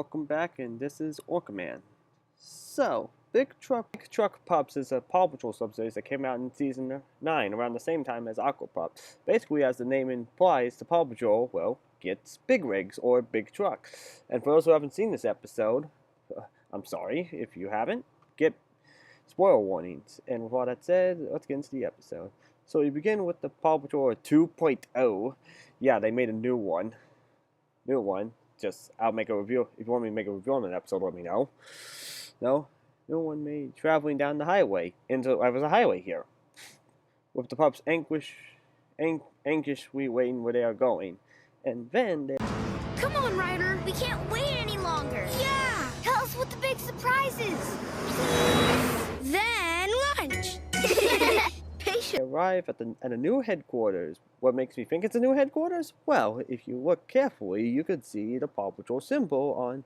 welcome back, and this is Orca Man. So, Big Truck Pups is a Paw Patrol subseries that came out in Season 9, around the same time as Aqua Pups. Basically, as the name implies, the Paw Patrol, well, gets big rigs, or big trucks. And for those who haven't seen this episode, I'm sorry if you haven't, get spoiler warnings. And with all that said, let's get into the episode. So we begin with the Paw Patrol 2.0. Yeah, they made a new one. I'll make a review. If you want me to make a review on an episode, let me know. No one made traveling down the highway. I was a highway here. With the pups anxiously waiting where they are going. And then they... Come on, Ryder. We can't wait any longer. Yeah! Tell us what the big surprise is. Then lunch. They arrive at a new headquarters. What makes me think it's a new headquarters? Well, if you look carefully, you could see the Paw Patrol symbol on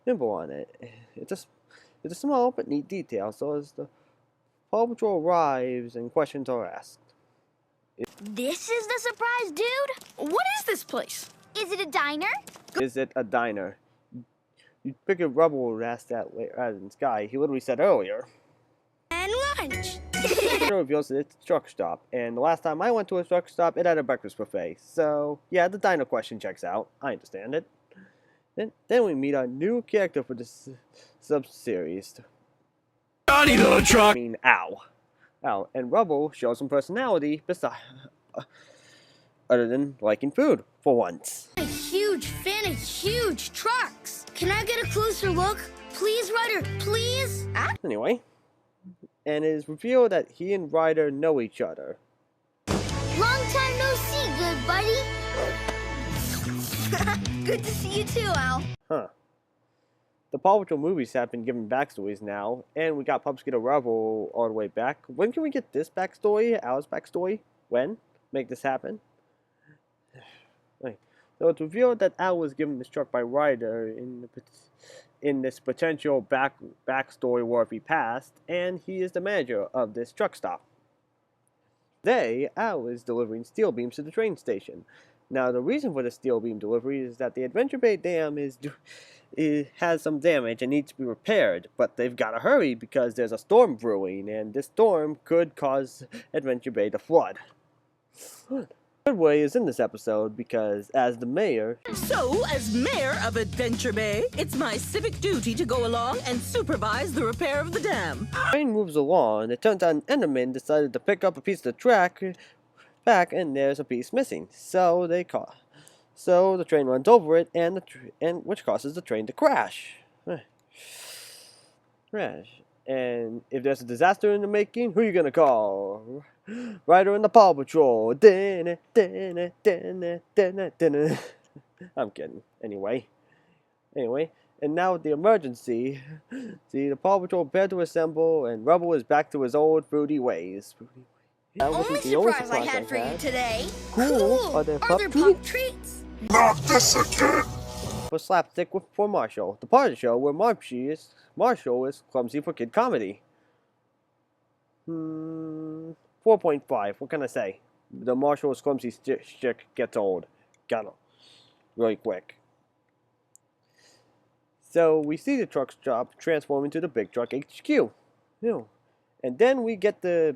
it. It's a small but neat detail. So as the Paw Patrol arrives and questions are asked. This is the surprise, dude? What is this place? Is it a diner? Is it a diner? You'd figure Rubble would ask that rather than Sky. He literally said earlier. And lunch. It reveals that it's a truck stop, and the last time I went to a truck stop, it had a breakfast buffet. So, yeah, the diner question checks out. I understand it. Then we meet a new character for this sub-series. Johnny the Truck! I mean, Ow. And Rubble shows some personality other than liking food, for once. I'm a huge fan of huge trucks. Can I get a closer look? Please, Ryder, please? Anyway, and it is revealed that he and Ryder know each other. Long time no see, good buddy. Good to see you too, Al. Huh. The Paw Patrol movies have been given backstories now, and we got Pups Get a Rubble all the way back. When can we get this backstory? Al's backstory? When? Make this happen? So it's revealed that Al was given this truck by Ryder in this potential backstory-worthy past, and he is the manager of this truck stop. Today, Al is delivering steel beams to the train station. Now, the reason for the steel beam delivery is that the Adventure Bay Dam has some damage and needs to be repaired, but they've got to hurry because there's a storm brewing, and this storm could cause Adventure Bay to flood. Goodway is in this episode because, as the mayor... So, as mayor of Adventure Bay, it's my civic duty to go along and supervise the repair of the dam. The train moves along, and it turns out an Enderman decided to pick up a piece of the track back, and there's a piece missing. So the train runs over it, and which causes the train to crash. And if there's a disaster in the making, who are you gonna call? Ryder and the Paw Patrol. I'm kidding. Anyway, and now with the emergency, see the Paw Patrol prepared to assemble, and Rubble is back to his old fruity ways. That wasn't the only surprise I had for you today. Cool. Are there pup treats? Not this again! For slapstick for Marshall. The part of the show where Marshall is clumsy for kid comedy. 4.5. What can I say? The Marshall's clumsy stick gets old. Got him. Really quick. So we see the truck stop transform into the Big Truck HQ. And then we get the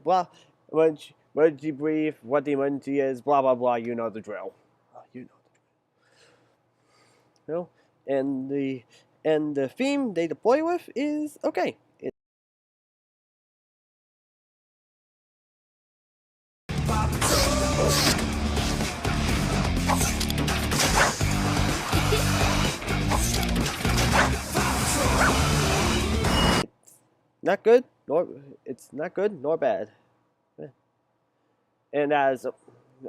emergency brief, what the emergency is, blah blah blah. You know the drill. And the theme they deploy with is okay. It's not good nor bad. And as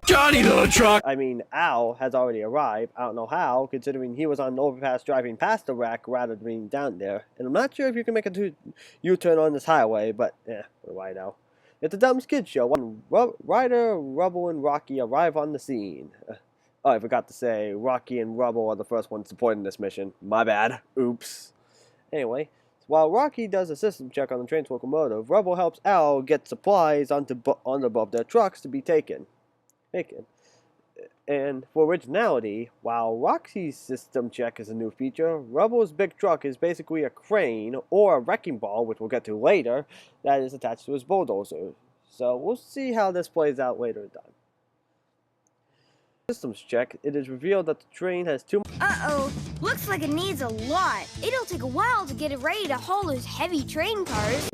Johnny the Truck! I mean, Al has already arrived. I don't know how, considering he was on an overpass driving past the wreck rather than being down there. And I'm not sure if you can make a U-turn on this highway, but what do I know? It's a dumb skid show. Ryder, Rubble, and Rocky arrive on the scene. Oh, I forgot to say, Rocky and Rubble are the first ones supporting this mission. My bad. Oops. Anyway, while Rocky does a system check on the train's locomotive, Rubble helps Al get supplies onto above their trucks to be taken. And for originality, while Roxy's system check is a new feature, Rubble's big truck is basically a crane or a wrecking ball, which we'll get to later, that is attached to his bulldozer. So we'll see how this plays out later in time. Systems check, it is revealed that the train has two. Uh-oh. Looks like it needs a lot. It'll take a while to get it ready to haul those heavy train cars.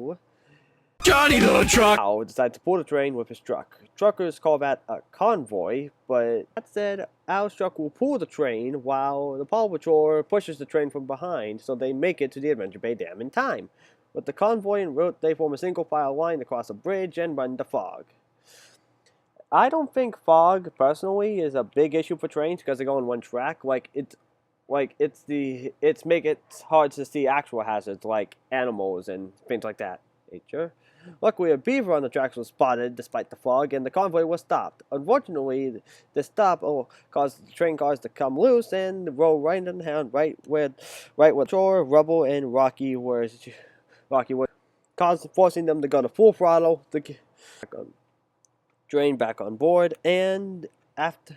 Johnny the truck. Al decides to pull the train with his truck. Truckers call that a convoy, but that said, Al's truck will pull the train while the Paw Patrol pushes the train from behind so they make it to the Adventure Bay Dam in time. With the convoy en route, they form a single file line across a bridge and run the fog. I don't think fog, personally, is a big issue for trains because they go on one track. It's make it hard to see actual hazards like animals and things like that. Nature. Luckily, a beaver on the tracks was spotted despite the fog, and the convoy was stopped. Unfortunately, the stop caused the train cars to come loose and roll right in the hand, right where Shore, Rubble, and Rocky was, forcing them to go to full throttle to get train back on board. And after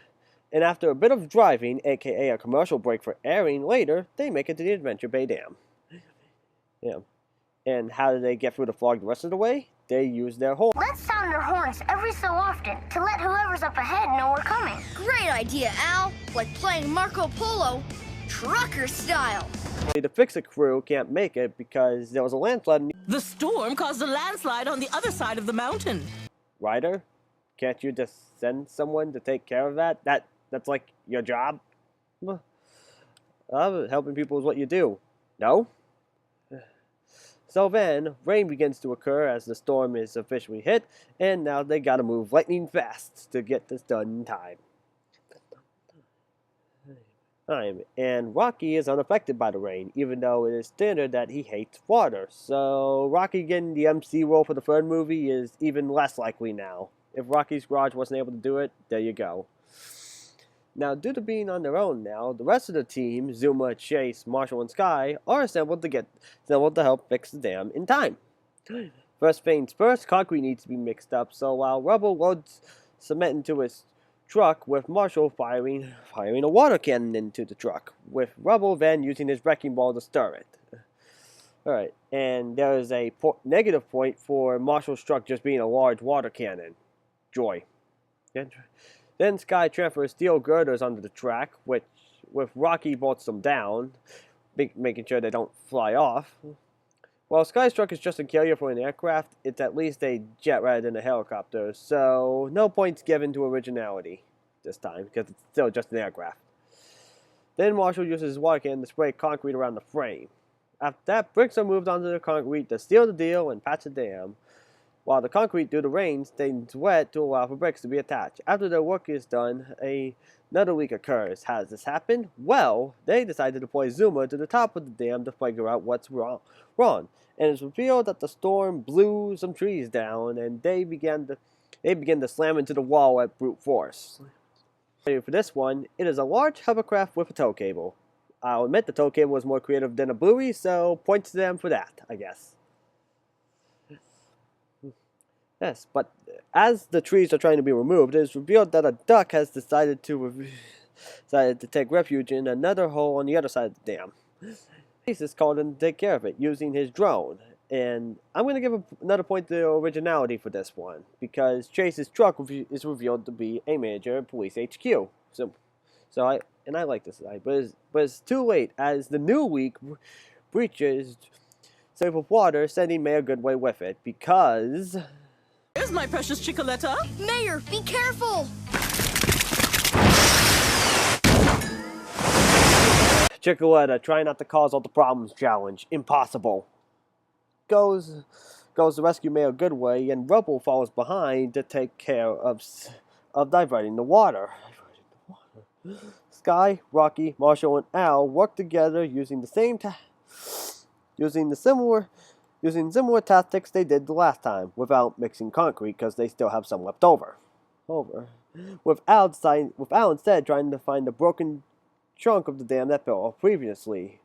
a bit of driving, aka a commercial break for airing later, they make it to the Adventure Bay Dam. Yeah. And how do they get through the fog the rest of the way? They use their horn. Let's sound their horns every so often to let whoever's up ahead know we're coming. Great idea, Al. Like playing Marco Polo, trucker style. The Fix-It crew can't make it because there was a landslide. The storm caused a landslide on the other side of the mountain. Ryder, can't you just send someone to take care of that? That's like your job? Helping people is what you do. No? So then, rain begins to occur as the storm is officially hit, and now they gotta move lightning fast to get this done in time. And Rocky is unaffected by the rain, even though it is standard that he hates water. So Rocky getting the MC role for the third movie is even less likely now. If Rocky's Garage wasn't able to do it, there you go. Now, due to being on their own now, the rest of the team, Zuma, Chase, Marshall, and Sky, are assembled to help fix the dam in time. First things first, concrete needs to be mixed up, so while Rubble loads cement into his truck, with Marshall firing a water cannon into the truck, with Rubble then using his wrecking ball to stir it. Alright, and there is a negative point for Marshall's truck just being a large water cannon. Joy. Then Sky transfers steel girders onto the track, which, with Rocky bolts them down, making sure they don't fly off. While Sky's truck is just a carrier for an aircraft, it's at least a jet rather than a helicopter, so no points given to originality this time, because it's still just an aircraft. Then Marshall uses his water cannon to spray concrete around the frame. After that, bricks are moved onto the concrete to seal the deal and patch the dam, while the concrete, due to rain, stays wet to allow for bricks to be attached. After their work is done, another leak occurs. How does this happen? Well, they decide to deploy Zuma to the top of the dam to figure out what's wrong. And it's revealed that the storm blew some trees down, and they begin to slam into the wall at brute force. For this one, it is a large hovercraft with a tow cable. I'll admit the tow cable was more creative than a buoy, so points to them for that, I guess. Yes, but as the trees are trying to be removed, it is revealed that a duck has decided to take refuge in another hole on the other side of the dam. Chase is called in to take care of it using his drone, and I'm going to give another point to originality for this one, because Chase's truck is revealed to be a major police HQ. So I like this side, but it's too late as the new week breaches safe of water, sending Mayor Goodway with it, because... Here's my precious Chicoletta. Mayor, be careful! Chicoletta, try not to cause all the problems challenge. Impossible. Goes to rescue Mayor Goodway, and Rubble follows behind to take care of diverting the water. Sky, Rocky, Marshall, and Al work together using similar tactics they did the last time, without mixing concrete because they still have some left over. With Al instead trying to find the broken chunk of the dam that fell off previously.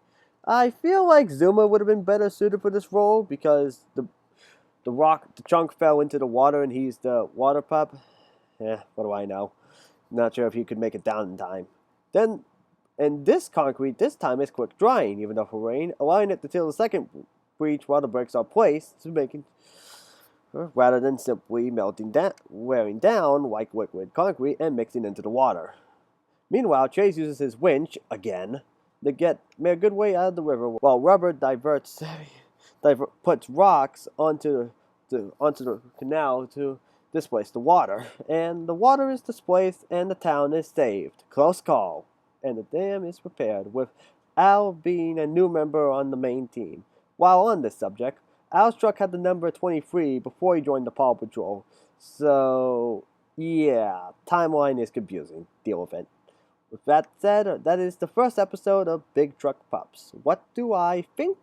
I feel like Zuma would have been better suited for this role because the chunk fell into the water and he's the water pup. What do I know? Not sure if he could make it down in time. Then, and this concrete this time is quick drying, even though for rain, allowing it to till the second breach while the bricks are placed, making rather than simply melting down, wearing down like liquid concrete and mixing into the water. Meanwhile, Chase uses his winch again to get a good way out of the river, while Rubber puts rocks onto the canal to displace the water, and the water is displaced and the town is saved. Close call. And the dam is repaired, with Al being a new member on the main team. While on this subject, Al's truck had the number 23 before he joined the Paw Patrol, so yeah, timeline is confusing. Deal with it. With that said, that is the first episode of Big Truck Pups. What do I think?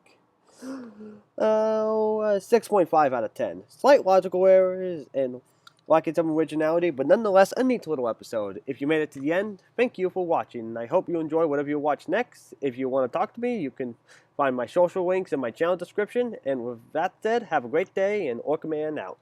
6.5 out of 10. Slight logical errors and lacking some originality, but nonetheless a neat little episode. If you made it to the end, thank you for watching, and I hope you enjoy whatever you watch next. If you want to talk to me, you can find my social links in my channel description, and with that said, have a great day, and Orca Man out.